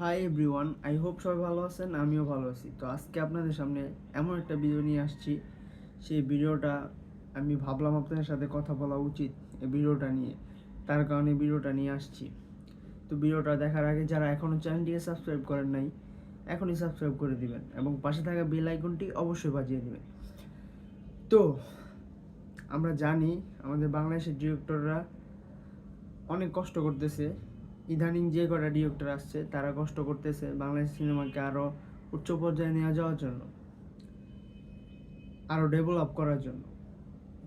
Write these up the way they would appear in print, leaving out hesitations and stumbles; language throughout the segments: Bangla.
হাই এভরিওয়ান, আই হোপ সবাই ভালো আছেন। আমিও ভালো আছি। তো আজকে আপনাদের সামনে এমন একটা ভিডিও নিয়ে আসছি, সেই ভিডিওটা আমি ভাবলাম আপনাদের সাথে কথা বলা উচিত এই ভিডিওটা নিয়ে, তার কারণে ভিডিওটা নিয়ে আসছি। তো ভিডিওটা দেখার আগে যারা এখনও চ্যানেলটিকে সাবস্ক্রাইব করেন নাই, এখনই সাবস্ক্রাইব করে দিবেন এবং পাশে থাকা বেল আইকনটি অবশ্যই বাজিয়ে দিবেন। তো আমরা জানি আমাদের বাংলাদেশের ডিরেক্টররা অনেক কষ্ট করতেছে। ইদানিং যে কটা ডিরেক্টর আসছে তারা কষ্ট করতেছে বাংলাদেশ সিনেমাকে আরও উচ্চ পর্যায়ে নিয়ে যাওয়ার জন্য, আরও ডেভেলপ করার জন্য।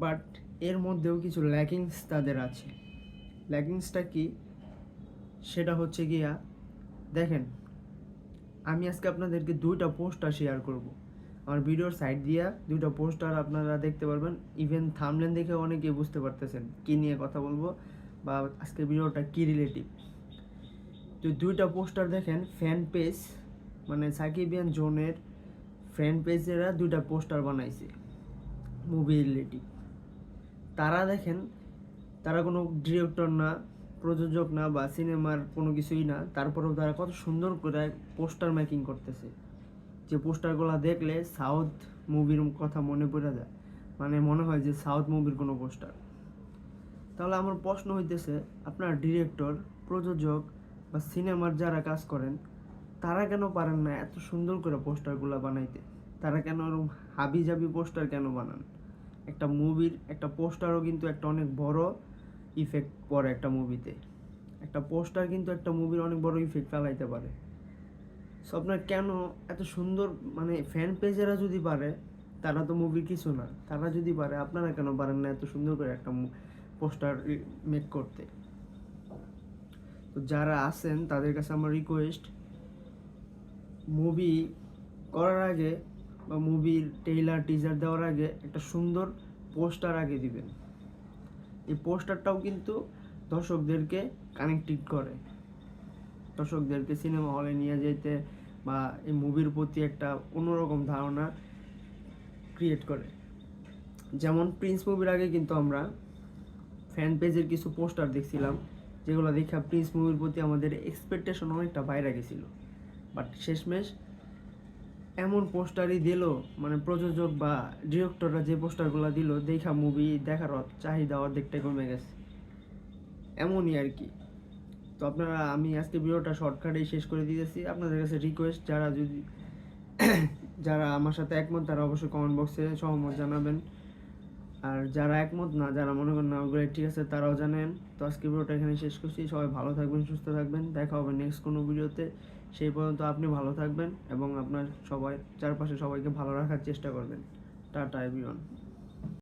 বাট এর মধ্যেও কিছু ল্যাকিংস তাদের আছে। ল্যাকিংসটা কি? সেটা হচ্ছে গিয়া, দেখেন, আমি আজকে আপনাদেরকে দুইটা পোস্টার শেয়ার করব। আমার ভিডিওর সাইড দিয়া দুইটা পোস্টার আপনারা দেখতে পারবেন। ইভেন থাম্বনেল দেখে অনেকেই বুঝতে পারতেছেন কী নিয়ে কথা বলবো বা আজকে ভিডিওটা কী রিলেটিভ। তো দুইটা পোস্টার দেখেন, ফ্যান পেজ মানে সাকিবিয়ান জোনের ফ্যান পেজেরা দুইটা পোস্টার বানাইছে মুভি রিলেটিভ। তারা দেখেন, তারা কোনো ডিরেক্টর না, প্রযোজক না বা সিনেমার কোনো কিছুই না, তারপরেও তারা কত সুন্দর করে পোস্টার মেকিং করতেছে, যে পোস্টারগুলো দেখলে সাউথ মুভির কথা মনে পড়ে যায়, মানে মনে হয় যে সাউথ মুভির কোনো পোস্টার। তাহলে আমার প্রশ্ন হইতেছে, আপনার ডিরেক্টর, প্রযোজক বা সিনেমার যারা কাজ করেন, তারা কেন পারেন না এত সুন্দর করে পোস্টারগুলো বানাইতে? তারা কেন এরকম হাবি জাবি পোস্টার কেন বানান? একটা মুভির একটা পোস্টারও কিন্তু একটা অনেক বড় ইফেক্ট পড়ে একটা মুভিতে। একটা পোস্টার কিন্তু একটা মুভির অনেক বড় ইফেক্ট ফেলাইতে পারে। সো আপনার কেন এত সুন্দর, মানে ফ্যান পেজেরা যদি পারে, তারা তো মুভির কিছু না, তারা যদি পারে, আপনারা কেন পারেন না এত সুন্দর করে একটা পোস্টার মেক করতে? তো যারা আছেন তাদের কাছে আমার রিকোয়েস্ট, মুভি করার আগে বা মুভির ট্রেইলার টিজার দেওয়ার আগে একটা সুন্দর পোস্টার আগে দিবেন। এই পোস্টারটাও কিন্তু দর্শকদেরকে কানেক্টেড করে, দর্শকদেরকে সিনেমা হলে নিয়ে যেতে বা এই মুভির প্রতি একটা অন্যরকম ধারণা ক্রিয়েট করে। যেমন প্রিন্স মুভির আগে কিন্তু আমরা ফ্যান পেজের কিছু পোস্টার দেখছিলাম, যেগুলো দেখে প্রিন্স মুভির প্রতি আমাদের এক্সপেকটেশন অনেকটা বাইরে গেছিলো। বাট শেষমেশ এমন পোস্টারই দিল, মানে প্রযোজক বা ডিরেক্টররা যে পোস্টারগুলো দিল, দেখা মুভি দেখার চাহিদা অর্ধেকটাই কমে গেছে। এমনই আর কি। তো আপনারা, আমি আজকে ভিডিওটা শর্টকাটেই শেষ করে দিতেছি। আপনাদের কাছে রিকোয়েস্ট, যারা আমার সাথে একমত তারা অবশ্যই কমেন্ট বক্সে সহমত জানাবেন, আর যারা একমত না, যারা মনে করেন না ওগুলো ঠিক আছে, তারাও জানেন। তো আজকে ভিডিওটা এখানে শেষ করছি। সবাই ভালো থাকবেন, সুস্থ থাকবেন, দেখা হবে নেক্সট কোনো ভিডিওতে। সেই পর্যন্ত আপনি ভালো থাকবেন এবং আপনার চারপাশে সবাইকে ভালো রাখার চেষ্টা করবেন। Tata everyone.